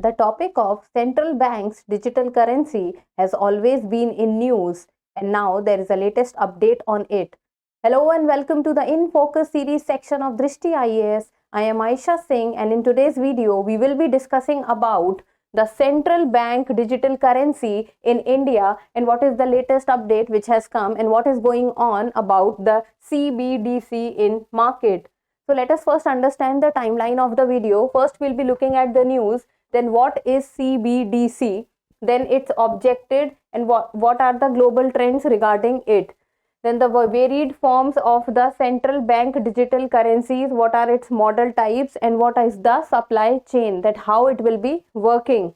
The topic of central banks' digital currency has always been in news, and now there is a latest update on it. Hello and welcome to the In Focus series section of Drishti IAS. I am Aisha Singh, and in today's video, we will be discussing about the central bank digital currency in India and what is the latest update which has come and what is going on about the CBDC in market. So let us first understand the timeline of the video. First, we'll be looking at the news. Then what is CBDC? Then its objective and what are the global trends regarding it? Then the varied forms of the central bank digital currencies, what are its model types and what is the supply chain, that how it will be working.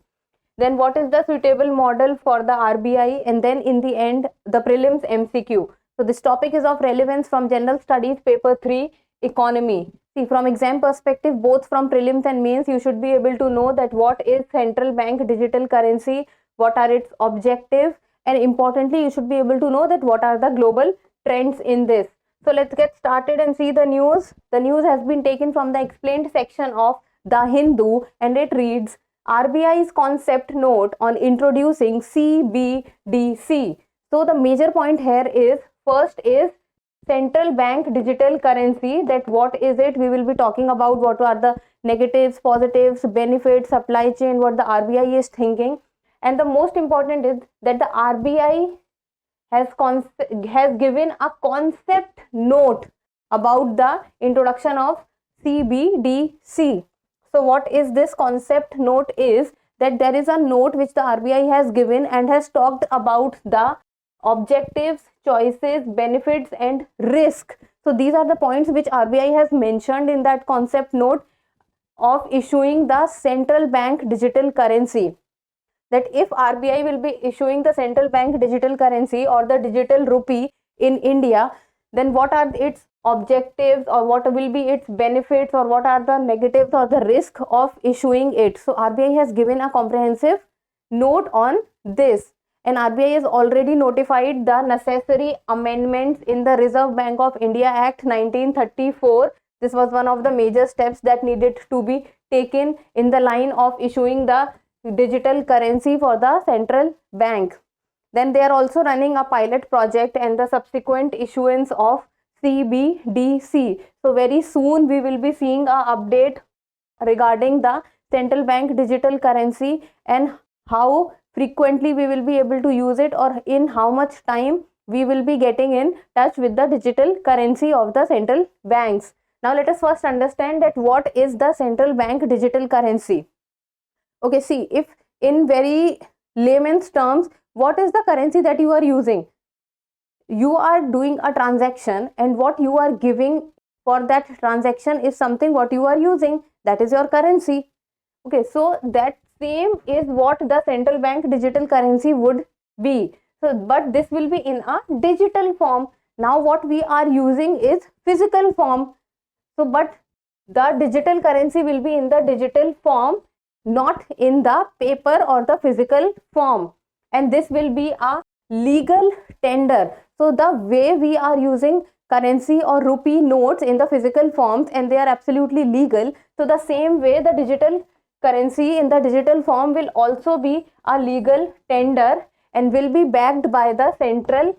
Then what is the suitable model for the RBI, and then in the end the prelims MCQ. So this topic is of relevance from General Studies paper 3 economy. See, from exam perspective, both from prelims and mains, you should be able to know that what is central bank digital currency, what are its objectives, and importantly you should be able to know that what are the global trends in this. So let's get started and see the news. The news has been taken from the explained section of The Hindu, and it reads, RBI's concept note on introducing CBDC. So the major point here is, first is central bank digital currency, that what is it. We will be talking about what are the negatives, positives, benefits, supply chain, what the RBI is thinking. And the most important is that the RBI has given a concept note about the introduction of CBDC. So what is this concept note is that there is a note which the RBI has given and has talked about the objectives, choices, benefits and risk. So these are the points which RBI has mentioned in that concept note of issuing the central bank digital currency. That if RBI will be issuing the central bank digital currency or the digital rupee in India, then what are its objectives or what will be its benefits or what are the negatives or the risk of issuing it. So RBI has given a comprehensive note on this, and RBI has already notified the necessary amendments in the Reserve Bank of India Act 1934. This was one of the major steps that needed to be taken in the line of issuing the digital currency for the central bank. Then they are also running a pilot project and the subsequent issuance of CBDC. So very soon we will be seeing a update regarding the central bank digital currency and how frequently we will be able to use it, or in how much time we will be getting in touch with the digital currency of the central banks. Now let us first understand that what is the central bank digital currency. Okay, see, if in very layman's terms, what is the currency that you are using? You are doing a transaction and what you are giving for that transaction is something what you are using, that is your currency. Okay, so that same is what the central bank digital currency would be. So but this will be in a digital form. Now what we are using is physical form. So but the digital currency will be in the digital form, not in the paper or the physical form, and this will be a legal tender. So the way we are using currency or rupee notes in the physical forms and they are absolutely legal, so the same way the digital currency in the digital form will also be a legal tender and will be backed by the central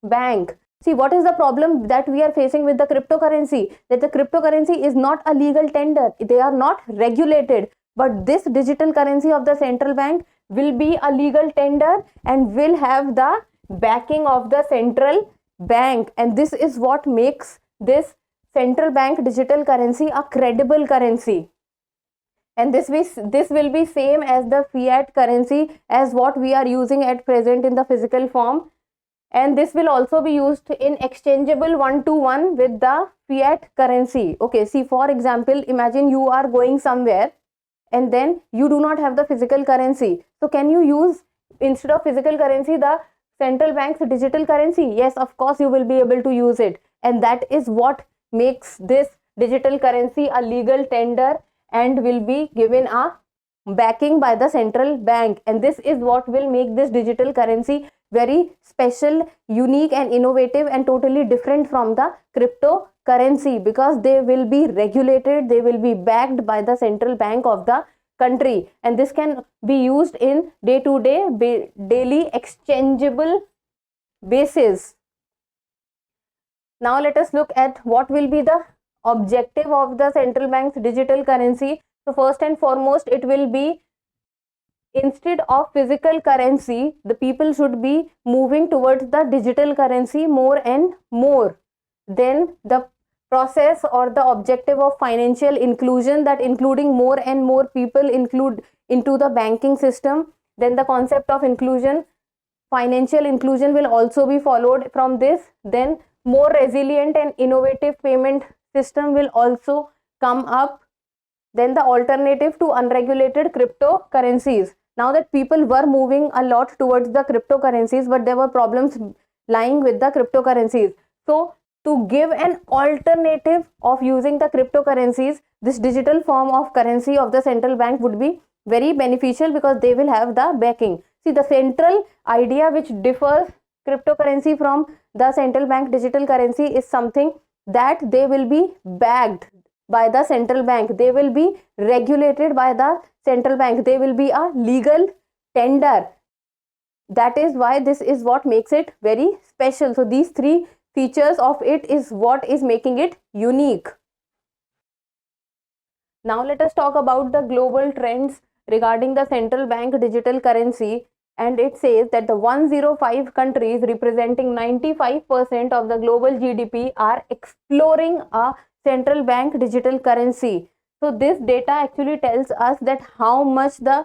bank. See, what is the problem that we are facing with the cryptocurrency? That the cryptocurrency is not a legal tender, they are not regulated. But this digital currency of the central bank will be a legal tender and will have the backing of the central bank. And this is what makes this central bank digital currency a credible currency. And this will be same as the fiat currency as what we are using at present in the physical form. And this will also be used in exchangeable one-to-one with the fiat currency. Okay, see, for example, imagine you are going somewhere and then you do not have the physical currency. So can you use, instead of physical currency, the central bank's digital currency? Yes, of course you will be able to use it. And that is what makes this digital currency a legal tender and will be given a backing by the central bank. And this is what will make this digital currency very special, unique and innovative and totally different from the cryptocurrency, because they will be regulated, they will be backed by the central bank of the country, and this can be used in day-to-day daily exchangeable basis. Now let us look at what will be the objective of the central bank's digital currency. So first and foremost, it will be, instead of physical currency, the people should be moving towards the digital currency more and more. Then the process or the objective of financial inclusion, that including more and more people include into the banking system. Then the concept of inclusion, financial inclusion will also be followed from this. Then more resilient and innovative payment system will also come up. Then the alternative to unregulated cryptocurrencies. Now that people were moving a lot towards the cryptocurrencies, but there were problems lying with the cryptocurrencies. So to give an alternative of using the cryptocurrencies, this digital form of currency of the central bank would be very beneficial, because they will have the backing. See, the central idea which differs cryptocurrency from the central bank digital currency is something that they will be backed by the central bank, they will be regulated by the central bank, they will be a legal tender. That is why this is what makes it very special. So these three features of it is what is making it unique. Now let us talk about the global trends regarding the central bank digital currency, and it says that the 105 countries representing 95% of the global GDP are exploring a central bank digital currency. So this data actually tells us that how much the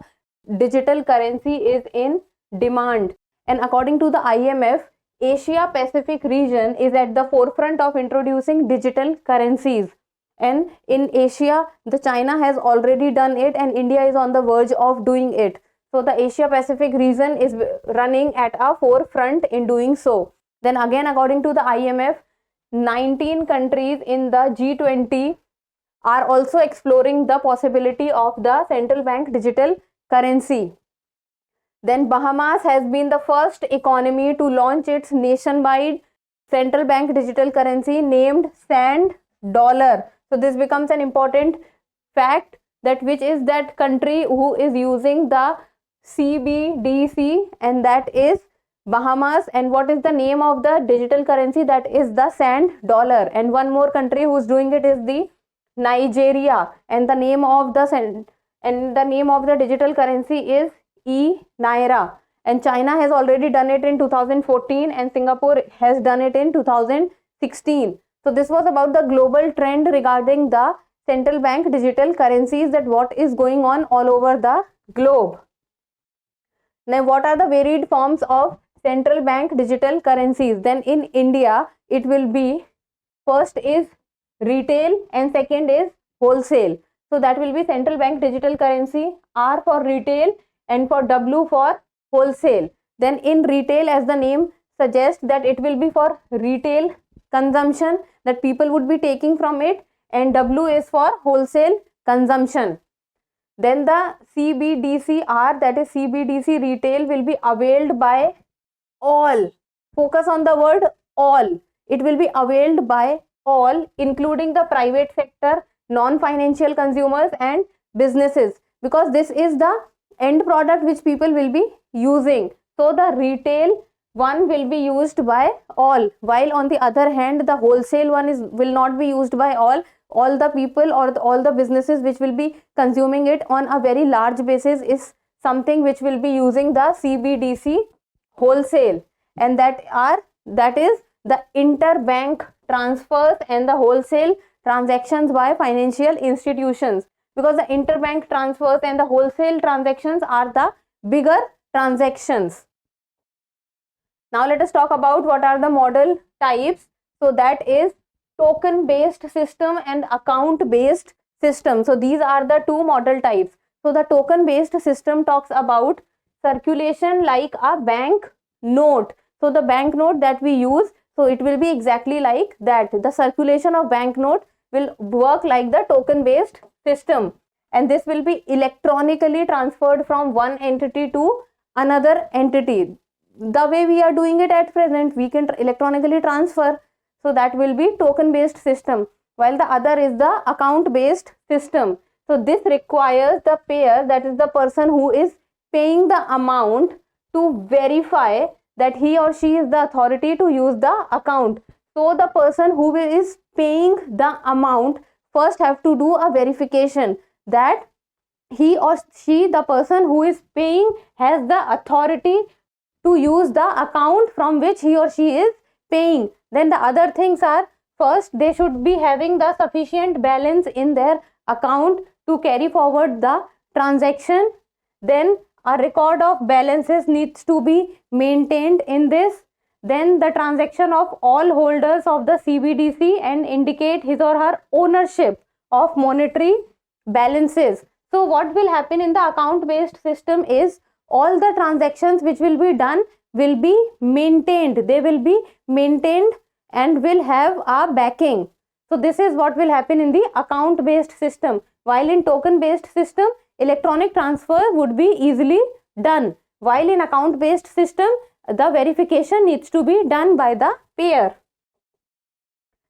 digital currency is in demand. And according to the IMF, Asia Pacific region is at the forefront of introducing digital currencies. And in Asia, the China has already done it, and India is on the verge of doing it. So the Asia Pacific region is running at a forefront in doing so. Then again, according to the IMF, 19 countries in the G20 are also exploring the possibility of the central bank digital currency. Then Bahamas has been the first economy to launch its nationwide central bank digital currency named Sand Dollar. So this becomes an important fact, that which is that country who is using the CBDC, and that is Bahamas. And what is the name of the digital currency? That is the Sand Dollar. And one more country who is doing it is the Nigeria, and the name of the digital currency is e-Naira. And China has already done it in 2014, and Singapore has done it in 2016. So this was about the global trend regarding the central bank digital currencies, that what is going on all over the globe. Now, what are the varied forms of central bank digital currencies? Then in India, it will be, first is retail and second is wholesale. So that will be central bank digital currency, R for retail and for W for wholesale. Then in retail, as the name suggests, that it will be for retail consumption, that people would be taking from it, and W is for wholesale consumption. Then the CBDCR, that is CBDC retail, will be availed by all. Focus on the word all. It will be availed by all, including the private sector, non-financial consumers and businesses, because this is the end product which people will be using. So the retail one will be used by all, while on the other hand the wholesale one will not be used by all. All the people or all the businesses which will be consuming it on a very large basis is something which will be using the CBDC wholesale, and that is the interbank transfers and the wholesale transactions by financial institutions, because the interbank transfers and the wholesale transactions are the bigger transactions. Now let us talk about what are the model types. So that is token based system and account based system. So these are the two model types. So the token based system talks about circulation like a bank note. So the bank note that we use, so it will be exactly like that. The circulation of bank note will work like the token based system, and this will be electronically transferred from one entity to another entity. The way we are doing it at present, we can electronically transfer. So that will be token based system, while the other is the account based system. So this requires the payer, that is the person who is paying the amount, to verify that he or she is the authority to use the account. So the person who is paying the amount first have to do a verification that he or she, the person who is paying, has the authority to use the account from which he or she is paying. Then the other things are, first they should be having the sufficient balance in their account to carry forward the transaction. Then a record of balances needs to be maintained in this. Then the transaction of all holders of the CBDC and indicate his or her ownership of monetary balances. So what will happen in the account based system is, all the transactions which will be done will be maintained. They will be maintained and will have a backing. So this is what will happen in the account based system. While in token based system, electronic transfer would be easily done. While in account based system, the verification needs to be done by the payer.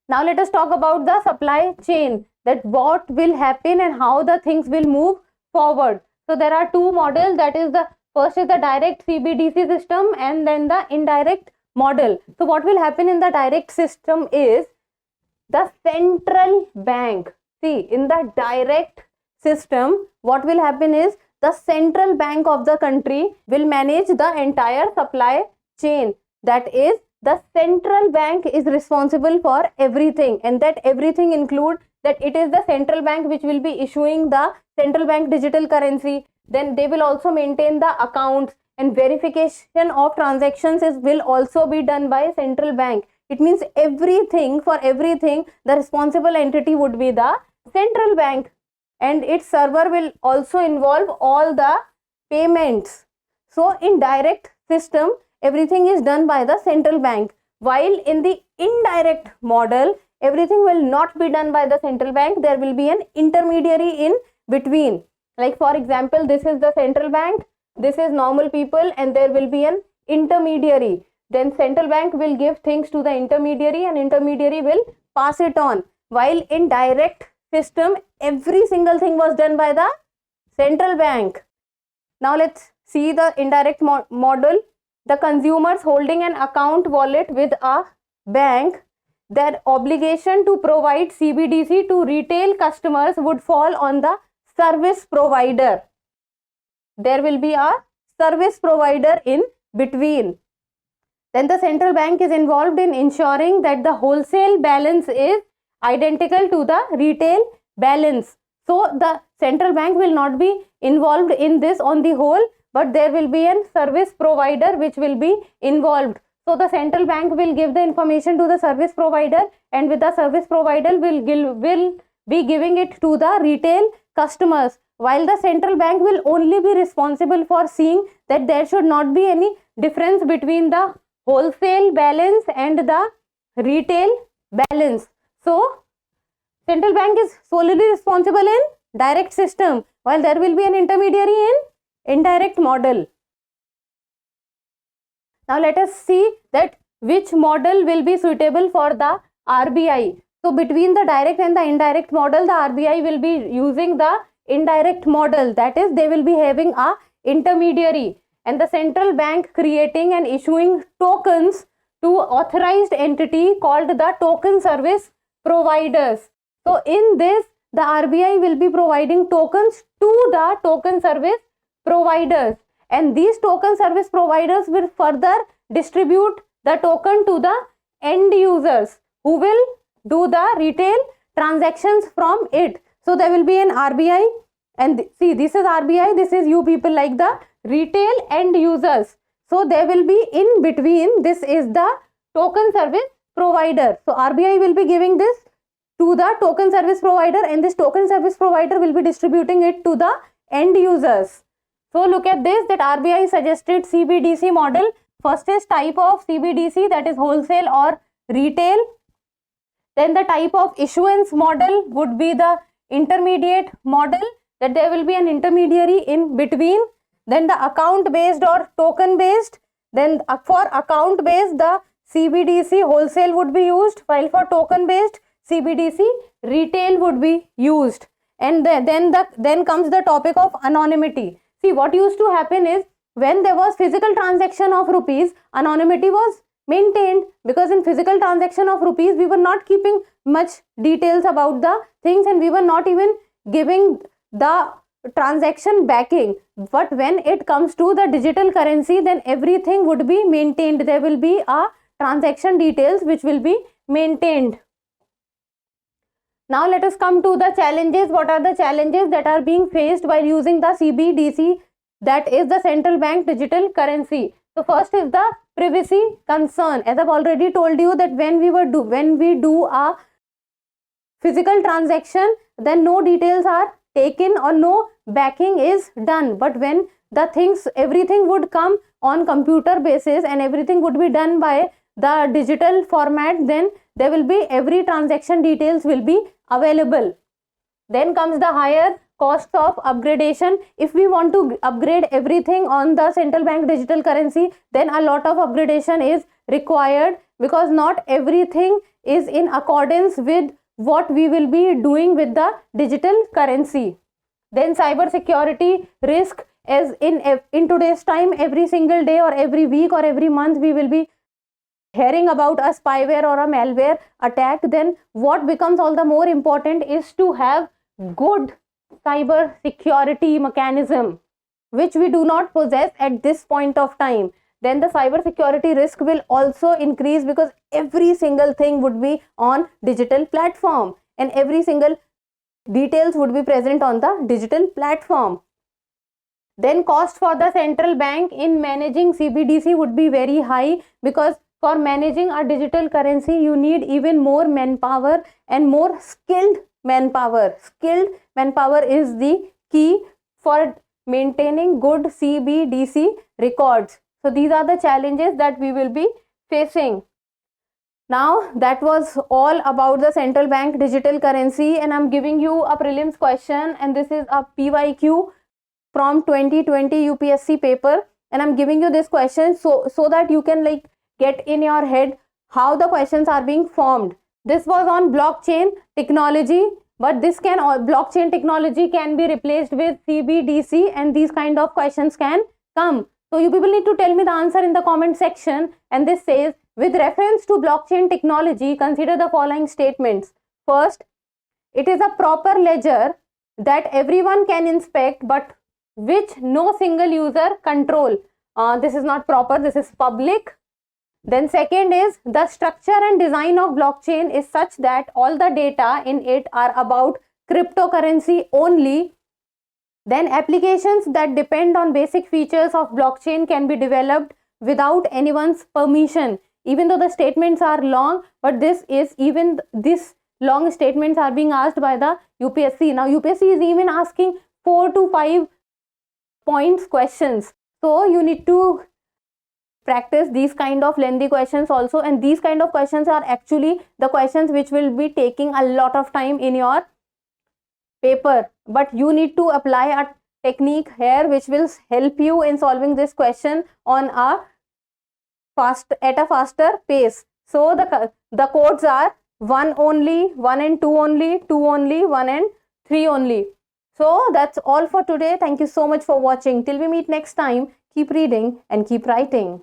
Now let us talk about the supply chain, that what will happen and how the things will move forward. So there are two models, that is the first is the direct CBDC system and then the indirect model. So what will happen in the direct system is, the central bank, see, in the direct system what will happen is, the central bank of the country will manage the entire supply chain. That is, the central bank is responsible for everything, and that everything include that it is the central bank which will be issuing the central bank digital currency. Then they will also maintain the accounts, and verification of transactions will also be done by central bank. It means everything, for everything the responsible entity would be the central bank, and its server will also involve all the payments. So in direct system everything is done by the central bank, while in the indirect model everything will not be done by the central bank. There will be an intermediary in between. Like for example, this is the central bank, this is normal people, and there will be an intermediary. Then central bank will give things to the intermediary and intermediary will pass it on. While in direct system every single thing was done by the central bank. Now let's see the indirect model. The consumers holding an account wallet with a bank, their obligation to provide CBDC to retail customers would fall on the service provider. There will be a service provider in between. Then the central bank is involved in ensuring that the wholesale balance is identical to the retail balance. So the central bank will not be involved in this on the whole, but there will be a service provider which will be involved. So the central bank will give the information to the service provider, and with the service provider will be giving it to the retail customers, while the central bank will only be responsible for seeing that there should not be any difference between the wholesale balance and the retail balance. So central bank is solely responsible in direct system, while there will be an intermediary in indirect model. Now let us see that which model will be suitable for the RBI. So between the direct and the indirect model, the RBI will be using the indirect model, that is they will be having a intermediary, and the central bank creating and issuing tokens to authorized entity called the token service providers. So in this the RBI will be providing tokens to the token service providers, and these token service providers will further distribute the token to the end users who will do the retail transactions from it. So there will be an RBI, and see, this is RBI, this is you people like the retail end users. So there will be in between, this is the token service provider. So RBI will be giving this to the token service provider, and this token service provider will be distributing it to the end users. So look at this, that RBI suggested CBDC model. First is type of CBDC, that is wholesale or retail. Then the type of issuance model would be the intermediate model, that there will be an intermediary in between. Then the account based or token based. Then for account based the CBDC wholesale would be used, while for token based CBDC retail would be used. And then comes the topic of anonymity. See, what used to happen is when there was physical transaction of rupees, anonymity was maintained, because in physical transaction of rupees we were not keeping much details about the things, and we were not even giving the transaction backing. But when it comes to the digital currency, then everything would be maintained. There will be a transaction details which will be maintained. Now let us come to the challenges. What are the challenges that are being faced while using the CBDC, that is the central bank digital currency? So first is the privacy concern. As I've already told you that when we do a physical transaction, then no details are taken or no backing is done. But when the things, everything would come on computer basis and everything would be done by the digital format, then there will be every transaction details will be available. Then comes the higher cost of upgradation. If we want to upgrade everything on the central bank digital currency, then a lot of upgradation is required, because not everything is in accordance with what we will be doing with the digital currency. Then cyber security risk, as in today's time, every single day or every week or every month we will be hearing about a spyware or a malware attack. Then what becomes all the more important is to have good cyber security mechanism, which we do not possess at this point of time. Then the cyber security risk will also increase, because every single thing would be on digital platform and every single details would be present on the digital platform. Then cost for the central bank in managing CBDC would be very high, because for managing a digital currency you need even more manpower and more skilled manpower. Skilled manpower is the key for maintaining good CBDC records. So these are the challenges that we will be facing. Now that was all about the central bank digital currency, and I'm giving you a prelims question, and this is a PYQ from 2020 UPSC paper, and I'm giving you this question so that you can like get in your head how the questions are being formed. This was on blockchain technology, but blockchain technology can be replaced with CBDC, and these kind of questions can come. So you people need to tell me the answer in the comment section. And this says, with reference to blockchain technology, consider the following statements. First, it is a proper ledger that everyone can inspect, but which no single user control. This is not proper, this is public. Then second is, the structure and design of blockchain is such that all the data in it are about cryptocurrency only. Then applications that depend on basic features of blockchain can be developed without anyone's permission. Even though the statements are long, but this long statements are being asked by the UPSC. Now UPSC is even asking 4 to 5 points questions. So you need to practice these kind of lengthy questions also, and these kind of questions are actually the questions which will be taking a lot of time in your paper. But you need to apply a technique here which will help you in solving this question on a faster pace. So the codes are 1 only, 1 and 2 only, 2 only, 1 and 3 only. So that's all for today. Thank you so much for watching. Till we meet next time, keep reading and keep writing.